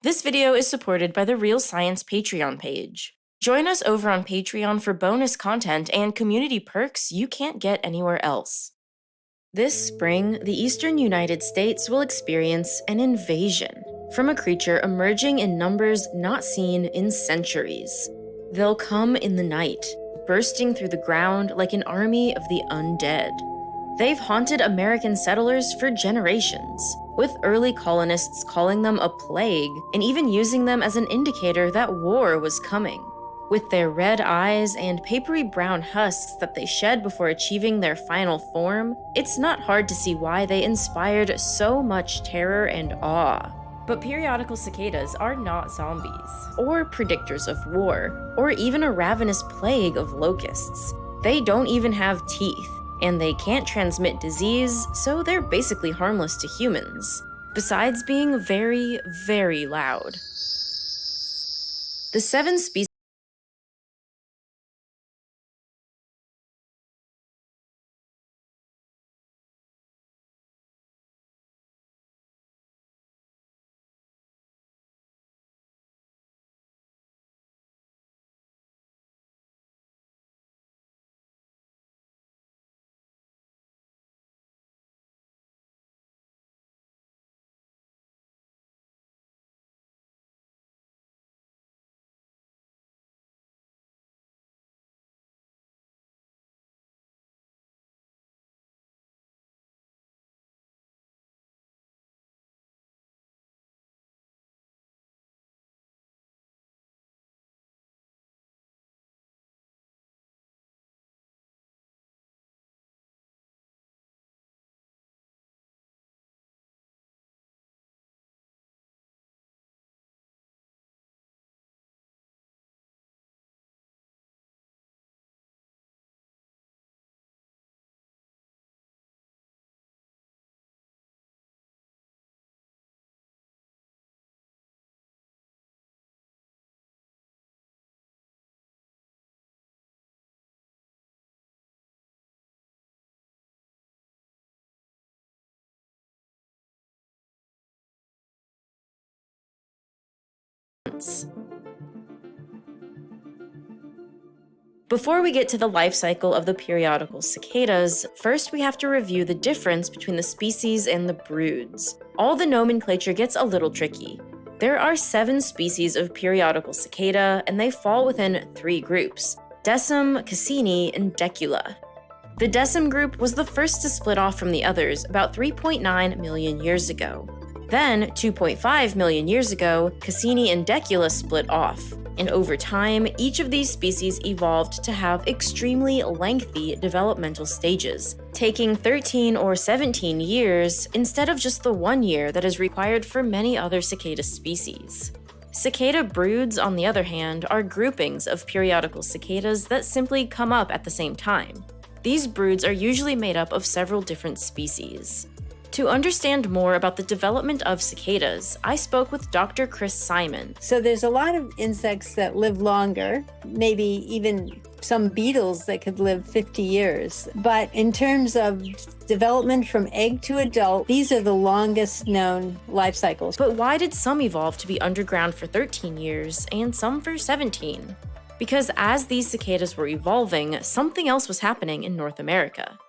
This video is supported by the Real Science Patreon page. Join us over on Patreon for bonus content and community perks you can't get anywhere else. This spring, the eastern United States will experience an invasion from a creature emerging in numbers not seen in centuries. They'll come in the night, bursting through the ground like an army of the undead. They've haunted American settlers for generations, with early colonists calling them a plague and even using them as an indicator that war was coming. With their red eyes and papery brown husks that they shed before achieving their final form, it's not hard to see why they inspired so much terror and awe. But periodical cicadas are not zombies, or predictors of war, or even a ravenous plague of locusts. They don't even have teeth, and they can't transmit disease, so they're basically harmless to humans, besides being very, very loud. The 7 species Before we get to the life cycle of the periodical cicadas, first we have to review the difference between the species and the broods. All the nomenclature gets a little tricky. There are 7 species of periodical cicada, and they fall within 3 groups: Decim, Cassini, and Decula. The Decim group was the first to split off from the others about 3.9 million years ago. Then, 2.5 million years ago, Cassini and Decula split off, and over time, each of these species evolved to have extremely lengthy developmental stages, taking 13 or 17 years instead of just the 1 year that is required for many other cicada species. Cicada broods, on the other hand, are groupings of periodical cicadas that simply come up at the same time. These broods are usually made up of several different species. To understand more about the development of cicadas, I spoke with Dr. Chris Simon. So there's a lot of insects that live longer, maybe even some beetles that could live 50 years. But in terms of development from egg to adult, these are the longest known life cycles. But why did some evolve to be underground for 13 years and some for 17? Because as these cicadas were evolving, something else was happening in North America.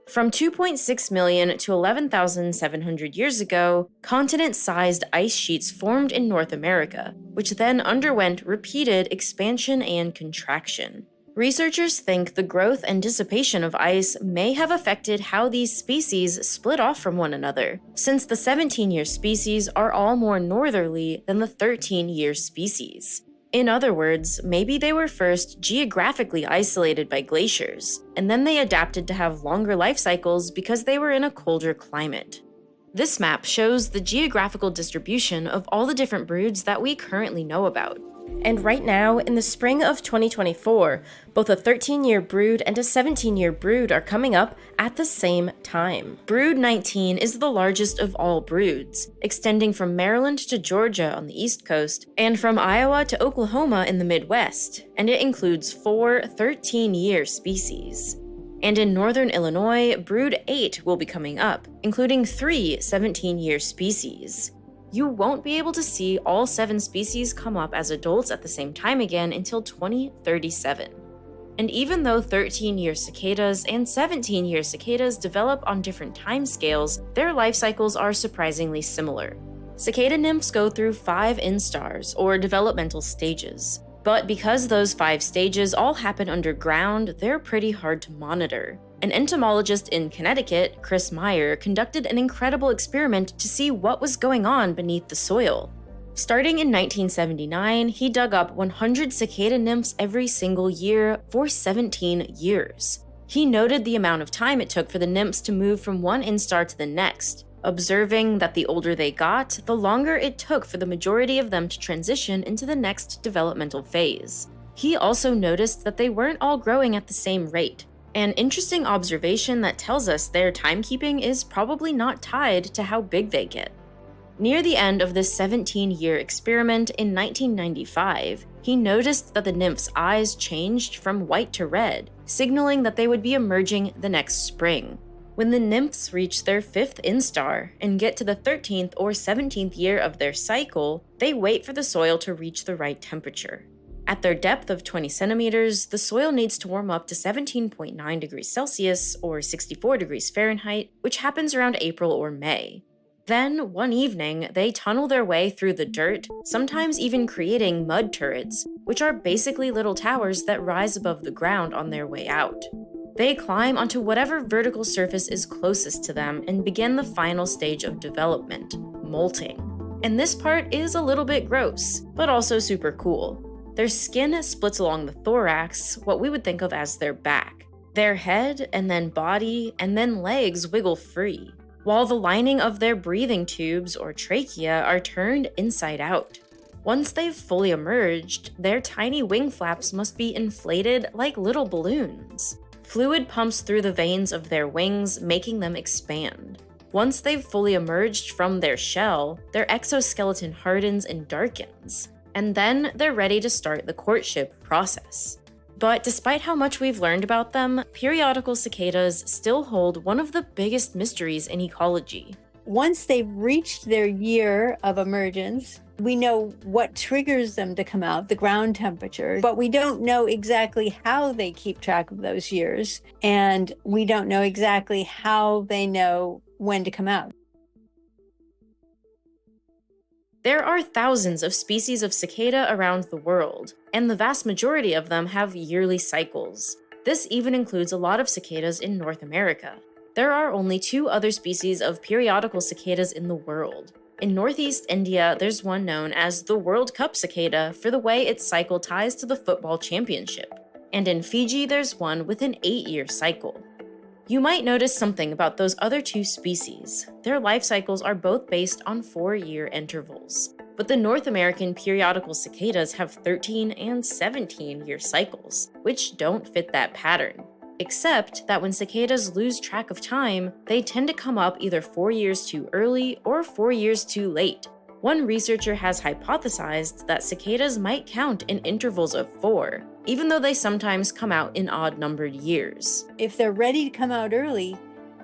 From 2.6 million to 11,700 years ago, continent-sized ice sheets formed in North America, which then underwent repeated expansion and contraction. Researchers think the growth and dissipation of ice may have affected how these species split off from one another, since the 17-year species are all more northerly than the 13-year species. In other words, maybe they were first geographically isolated by glaciers, and then they adapted to have longer life cycles because they were in a colder climate. This map shows the geographical distribution of all the different broods that we currently know about. And right now, in the spring of 2024, both a 13-year brood and a 17-year brood are coming up at the same time. Brood 19 is the largest of all broods, extending from Maryland to Georgia on the East Coast, and from Iowa to Oklahoma in the Midwest, and it includes 4 13-year species. And in northern Illinois, brood 8 will be coming up, including 3 17-year species. you won't be able to see all 7 species come up as adults at the same time again until 2037. And even though 13-year cicadas and 17-year cicadas develop on different timescales, their life cycles are surprisingly similar. Cicada nymphs go through 5 instars, or developmental stages. But because those 5 stages all happen underground, they're pretty hard to monitor. An entomologist in Connecticut, Chris Meyer, conducted an incredible experiment to see what was going on beneath the soil. Starting in 1979, he dug up 100 cicada nymphs every single year for 17 years. He noted the amount of time it took for the nymphs to move from one instar to the next, observing that the older they got, the longer it took for the majority of them to transition into the next developmental phase. He also noticed that they weren't all growing at the same rate, an interesting observation that tells us their timekeeping is probably not tied to how big they get. Near the end of this 17-year experiment in 1995, he noticed that the nymphs' eyes changed from white to red, signaling that they would be emerging the next spring. When the nymphs reach their 5th instar and get to the 13th or 17th year of their cycle, they wait for the soil to reach the right temperature. At their depth of 20 centimeters, the soil needs to warm up to 17.9 degrees Celsius or 64 degrees Fahrenheit, which happens around April or May. Then, one evening, they tunnel their way through the dirt, sometimes even creating mud turrets, which are basically little towers that rise above the ground on their way out. They climb onto whatever vertical surface is closest to them and begin the final stage of development, molting. And this part is a little bit gross, but also super cool. Their skin splits along the thorax, what we would think of as their back. Their head, and then body, and then legs wiggle free, while the lining of their breathing tubes, or trachea, are turned inside out. Once they've fully emerged, their tiny wing flaps must be inflated like little balloons. Fluid pumps through the veins of their wings, making them expand. Once they've fully emerged from their shell, their exoskeleton hardens and darkens. And then they're ready to start the courtship process. But despite how much we've learned about them, periodical cicadas still hold one of the biggest mysteries in ecology. Once they've reached their year of emergence, we know what triggers them to come out, the ground temperature, but we don't know exactly how they keep track of those years, and we don't know exactly how they know when to come out. There are thousands of species of cicada around the world, and the vast majority of them have yearly cycles. This even includes a lot of cicadas in North America. There are only 2 other species of periodical cicadas in the world. In Northeast India, there's one known as the World Cup cicada for the way its cycle ties to the football championship. And in Fiji, there's one with an 8-year cycle. You might notice something about those other 2 species. Their life cycles are both based on 4-year intervals. But the North American periodical cicadas have 13 and 17-year cycles, which don't fit that pattern. Except that when cicadas lose track of time, they tend to come up either 4 years too early or 4 years too late. One researcher has hypothesized that cicadas might count in intervals of 4, even though they sometimes come out in odd-numbered years. If they're ready to come out early,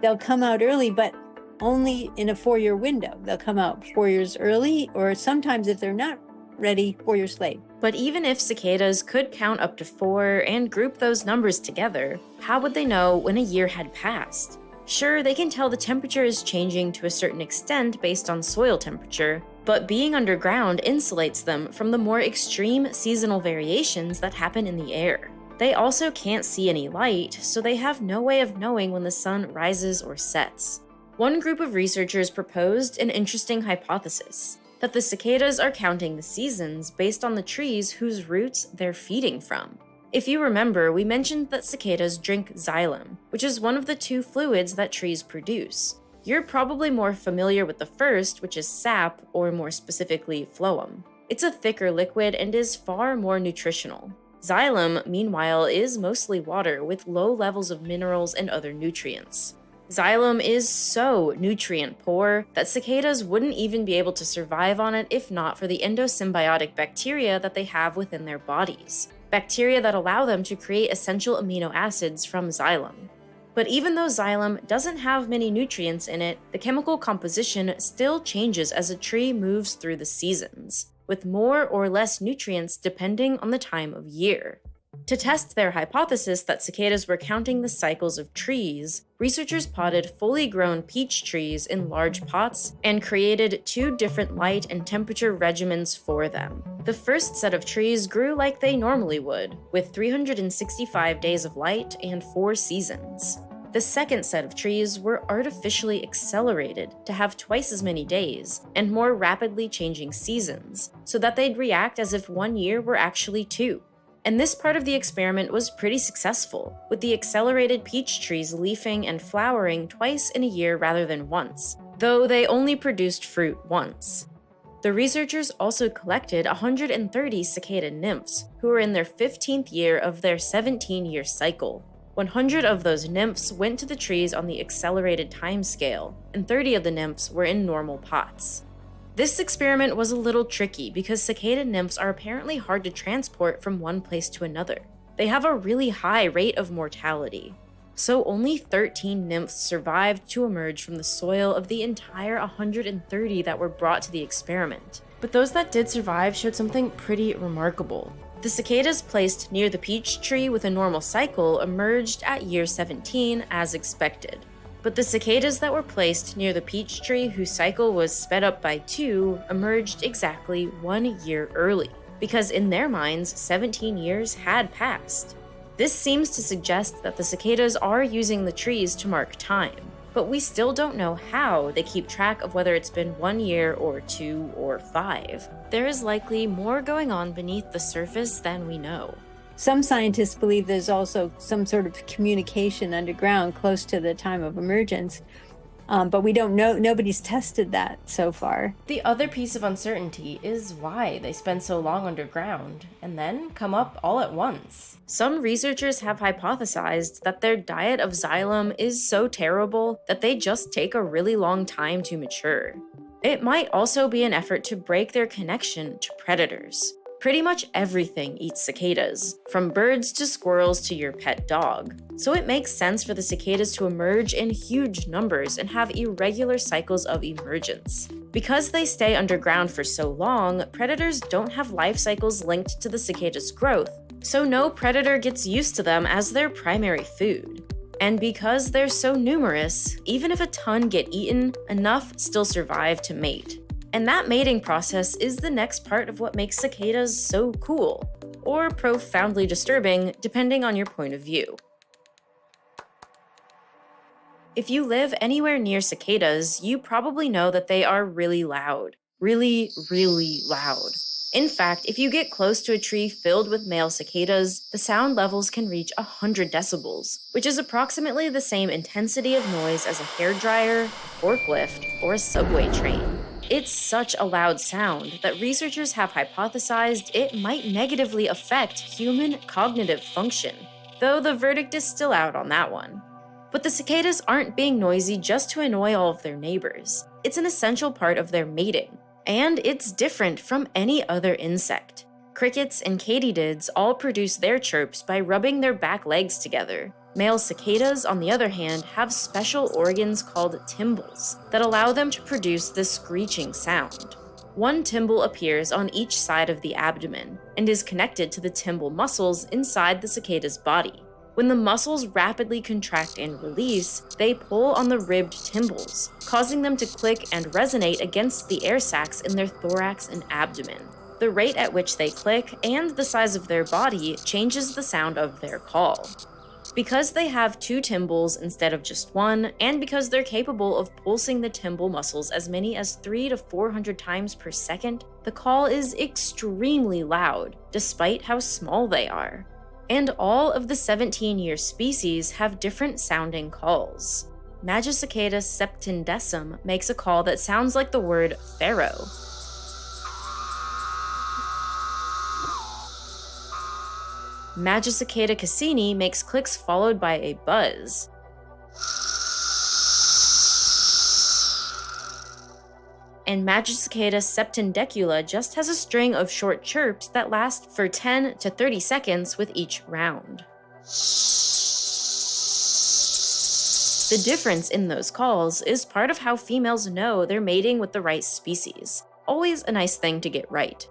they'll come out early, but only in a 4-year window. They'll come out 4 years early, or sometimes if they're not ready, 4 years late. But even if cicadas could count up to 4 and group those numbers together, how would they know when a year had passed? Sure, they can tell the temperature is changing to a certain extent based on soil temperature, but being underground insulates them from the more extreme seasonal variations that happen in the air. They also can't see any light, so they have no way of knowing when the sun rises or sets. One group of researchers proposed an interesting hypothesis, that the cicadas are counting the seasons based on the trees whose roots they're feeding from. If you remember, we mentioned that cicadas drink xylem, which is one of the 2 fluids that trees produce. You're probably more familiar with the first, which is sap, or more specifically, phloem. It's a thicker liquid and is far more nutritional. Xylem, meanwhile, is mostly water with low levels of minerals and other nutrients. Xylem is so nutrient poor that cicadas wouldn't even be able to survive on it if not for the endosymbiotic bacteria that they have within their bodies. Bacteria that allow them to create essential amino acids from xylem. But even though xylem doesn't have many nutrients in it, the chemical composition still changes as a tree moves through the seasons, with more or less nutrients depending on the time of year. To test their hypothesis that cicadas were counting the cycles of trees, researchers potted fully grown peach trees in large pots and created 2 different light and temperature regimens for them. The first set of trees grew like they normally would, with 365 days of light and 4 seasons. The second set of trees were artificially accelerated to have twice as many days and more rapidly changing seasons, so that they'd react as if 1 year were actually 2. And this part of the experiment was pretty successful, with the accelerated peach trees leafing and flowering twice in a year rather than once, though they only produced fruit once. The researchers also collected 130 cicada nymphs, who were in their 15th year of their 17-year cycle. 100 of those nymphs went to the trees on the accelerated timescale, and 30 of the nymphs were in normal pots. This experiment was a little tricky because cicada nymphs are apparently hard to transport from one place to another. They have a really high rate of mortality. So only 13 nymphs survived to emerge from the soil of the entire 130 that were brought to the experiment. But those that did survive showed something pretty remarkable. The cicadas placed near the peach tree with a normal cycle emerged at year 17 as expected. But the cicadas that were placed near the peach tree whose cycle was sped up by 2 emerged exactly 1 year early, because in their minds, 17 years had passed. This seems to suggest that the cicadas are using the trees to mark time, but we still don't know how they keep track of whether it's been 1 year or 2 or 5. There is likely more going on beneath the surface than we know. Some scientists believe there's also some sort of communication underground close to the time of emergence, but we don't know. Nobody's tested that so far. The other piece of uncertainty is why they spend so long underground and then come up all at once. Some researchers have hypothesized that their diet of xylem is so terrible that they just take a really long time to mature. It might also be an effort to break their connection to predators. Pretty much everything eats cicadas, from birds to squirrels to your pet dog. So it makes sense for the cicadas to emerge in huge numbers and have irregular cycles of emergence. Because they stay underground for so long, predators don't have life cycles linked to the cicada's growth, so no predator gets used to them as their primary food. And because they're so numerous, even if a ton get eaten, enough still survive to mate. And that mating process is the next part of what makes cicadas so cool, or profoundly disturbing, depending on your point of view. If you live anywhere near cicadas, you probably know that they are really loud. Really, really loud. In fact, if you get close to a tree filled with male cicadas, the sound levels can reach 100 decibels, which is approximately the same intensity of noise as a hairdryer, a forklift, or a subway train. It's such a loud sound that researchers have hypothesized it might negatively affect human cognitive function, though the verdict is still out on that one. But the cicadas aren't being noisy just to annoy all of their neighbors. It's an essential part of their mating, and it's different from any other insect. Crickets and katydids all produce their chirps by rubbing their back legs together. Male cicadas, on the other hand, have special organs called tymbals that allow them to produce this screeching sound. One tymbal appears on each side of the abdomen and is connected to the tymbal muscles inside the cicada's body. When the muscles rapidly contract and release, they pull on the ribbed tymbals, causing them to click and resonate against the air sacs in their thorax and abdomen. The rate at which they click and the size of their body changes the sound of their call. Because they have 2 tymbals instead of just 1, and because they're capable of pulsing the tymbal muscles as many as 300 to 400 times per second, the call is extremely loud, despite how small they are. And all of the 17-year species have different sounding calls. Magicicada septindecim makes a call that sounds like the word pharaoh. Magicicada cassini makes clicks followed by a buzz. And Magicicada septindecula just has a string of short chirps that last for 10 to 30 seconds with each round. The difference in those calls is part of how females know they're mating with the right species. Always a nice thing to get right.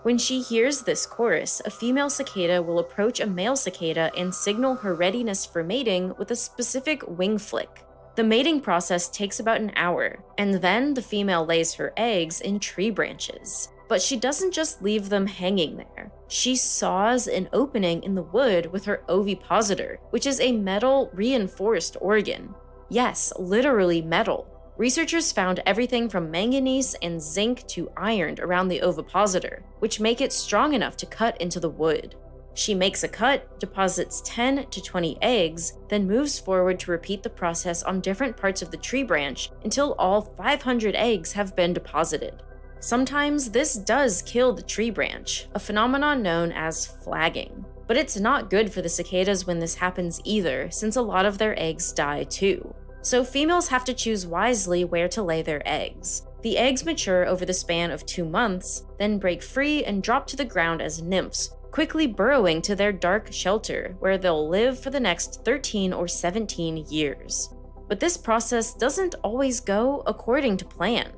When she hears this chorus, a female cicada will approach a male cicada and signal her readiness for mating with a specific wing flick. The mating process takes about an hour, and then the female lays her eggs in tree branches. But she doesn't just leave them hanging there. She saws an opening in the wood with her ovipositor, which is a metal reinforced organ. Yes, literally metal. Researchers found everything from manganese and zinc to iron around the ovipositor, which make it strong enough to cut into the wood. She makes a cut, deposits 10 to 20 eggs, then moves forward to repeat the process on different parts of the tree branch until all 500 eggs have been deposited. Sometimes this does kill the tree branch, a phenomenon known as flagging. But it's not good for the cicadas when this happens either, since a lot of their eggs die too. So females have to choose wisely where to lay their eggs. The eggs mature over the span of 2 months, then break free and drop to the ground as nymphs, quickly burrowing to their dark shelter, where they'll live for the next 13 or 17 years. But this process doesn't always go according to plan.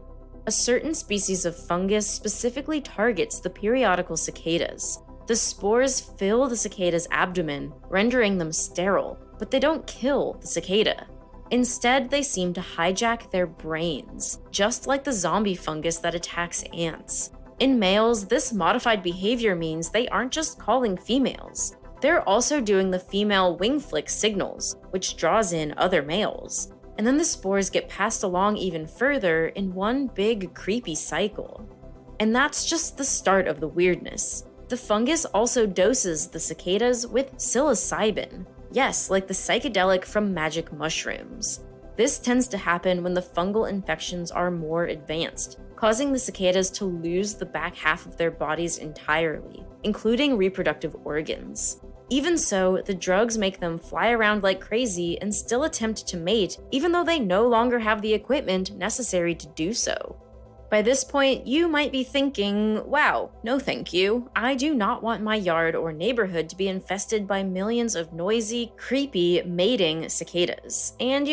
A certain species of fungus specifically targets the periodical cicadas. The spores fill the cicada's abdomen, rendering them sterile, but they don't kill the cicada. Instead, they seem to hijack their brains, just like the zombie fungus that attacks ants. In males, this modified behavior means they aren't just calling females. They're also doing the female wing flick signals, which draws in other males. And then the spores get passed along even further in one big creepy cycle. And that's just the start of the weirdness. The fungus also doses the cicadas with psilocybin. Yes, like the psychedelic from magic mushrooms. This tends to happen when the fungal infections are more advanced, causing the cicadas to lose the back half of their bodies entirely, including reproductive organs. Even so, the drugs make them fly around like crazy and still attempt to mate, even though they no longer have the equipment necessary to do so. By this point, you might be thinking, wow, no thank you. I do not want my yard or neighborhood to be infested by millions of noisy, creepy, mating cicadas. And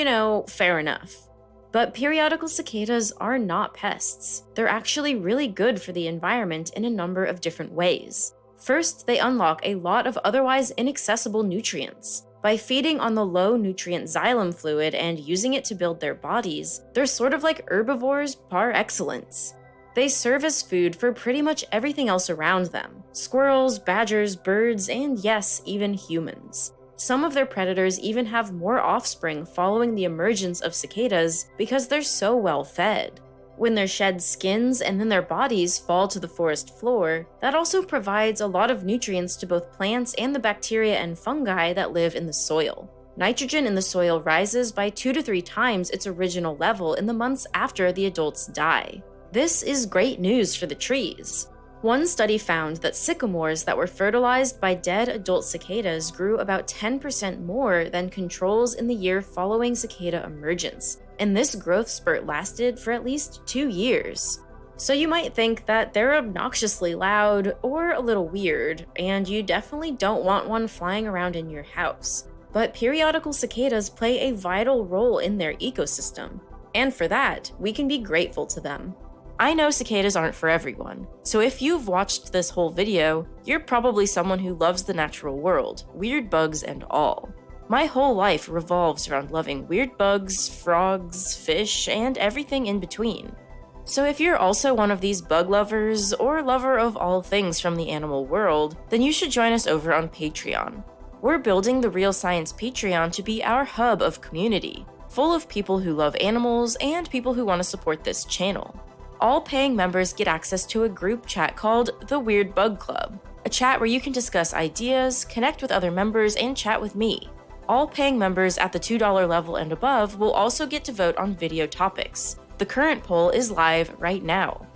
fair enough. But periodical cicadas are not pests. They're actually really good for the environment in a number of different ways. First, they unlock a lot of otherwise inaccessible nutrients. By feeding on the low-nutrient xylem fluid and using it to build their bodies, they're sort of like herbivores par excellence. They serve as food for pretty much everything else around them: squirrels, badgers, birds, and yes, even humans. Some of their predators even have more offspring following the emergence of cicadas because they're so well fed. When their shed skins and then their bodies fall to the forest floor, that also provides a lot of nutrients to both plants and the bacteria and fungi that live in the soil. Nitrogen in the soil rises by 2 to 3 times its original level in the months after the adults die. This is great news for the trees. One study found that sycamores that were fertilized by dead adult cicadas grew about 10% more than controls in the year following cicada emergence, and this growth spurt lasted for at least 2 years. So you might think that they're obnoxiously loud or a little weird, and you definitely don't want one flying around in your house. But periodical cicadas play a vital role in their ecosystem, and for that, we can be grateful to them. I know cicadas aren't for everyone, so if you've watched this whole video, you're probably someone who loves the natural world, weird bugs and all. My whole life revolves around loving weird bugs, frogs, fish, and everything in between. So if you're also one of these bug lovers, or lover of all things from the animal world, then you should join us over on Patreon. We're building the Real Science Patreon to be our hub of community, full of people who love animals and people who want to support this channel. All paying members get access to a group chat called The Weird Bug Club, a chat where you can discuss ideas, connect with other members, and chat with me. All paying members at the $2 level and above will also get to vote on video topics. The current poll is live right now.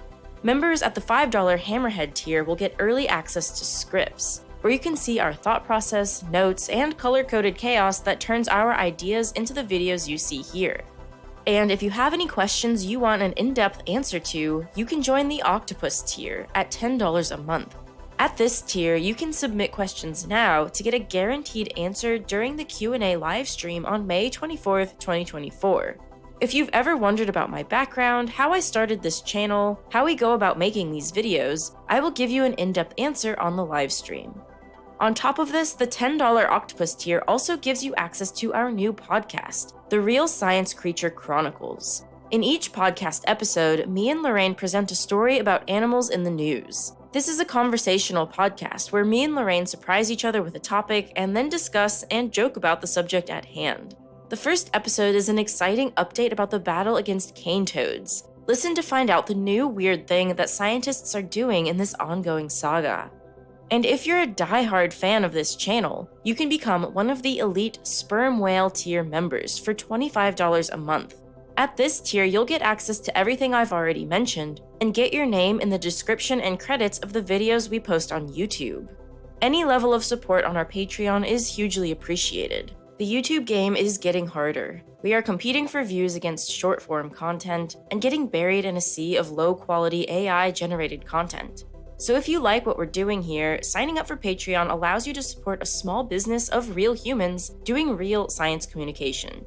Members at the $5 Hammerhead tier will get early access to scripts, where you can see our thought process, notes, and color-coded chaos that turns our ideas into the videos you see here. And if you have any questions you want an in-depth answer to, you can join the Octopus tier at $10 a month. At this tier, you can submit questions now to get a guaranteed answer during the Q&A livestream on May 24th, 2024. If you've ever wondered about my background, how I started this channel, how we go about making these videos, I will give you an in-depth answer on the livestream. On top of this, the $10 Octopus tier also gives you access to our new podcast, The Real Science Creature Chronicles. In each podcast episode, me and Lorraine present a story about animals in the news. This is a conversational podcast where me and Lorraine surprise each other with a topic and then discuss and joke about the subject at hand. The first episode is an exciting update about the battle against cane toads. Listen to find out the new weird thing that scientists are doing in this ongoing saga. And if you're a die-hard fan of this channel, you can become one of the elite sperm whale tier members for $25 a month. At this tier, you'll get access to everything I've already mentioned and get your name in the description and credits of the videos we post on YouTube. Any level of support on our Patreon is hugely appreciated. The YouTube game is getting harder. We are competing for views against short-form content and getting buried in a sea of low-quality AI-generated content. So if you like what we're doing here, signing up for Patreon allows you to support a small business of real humans doing real science communication.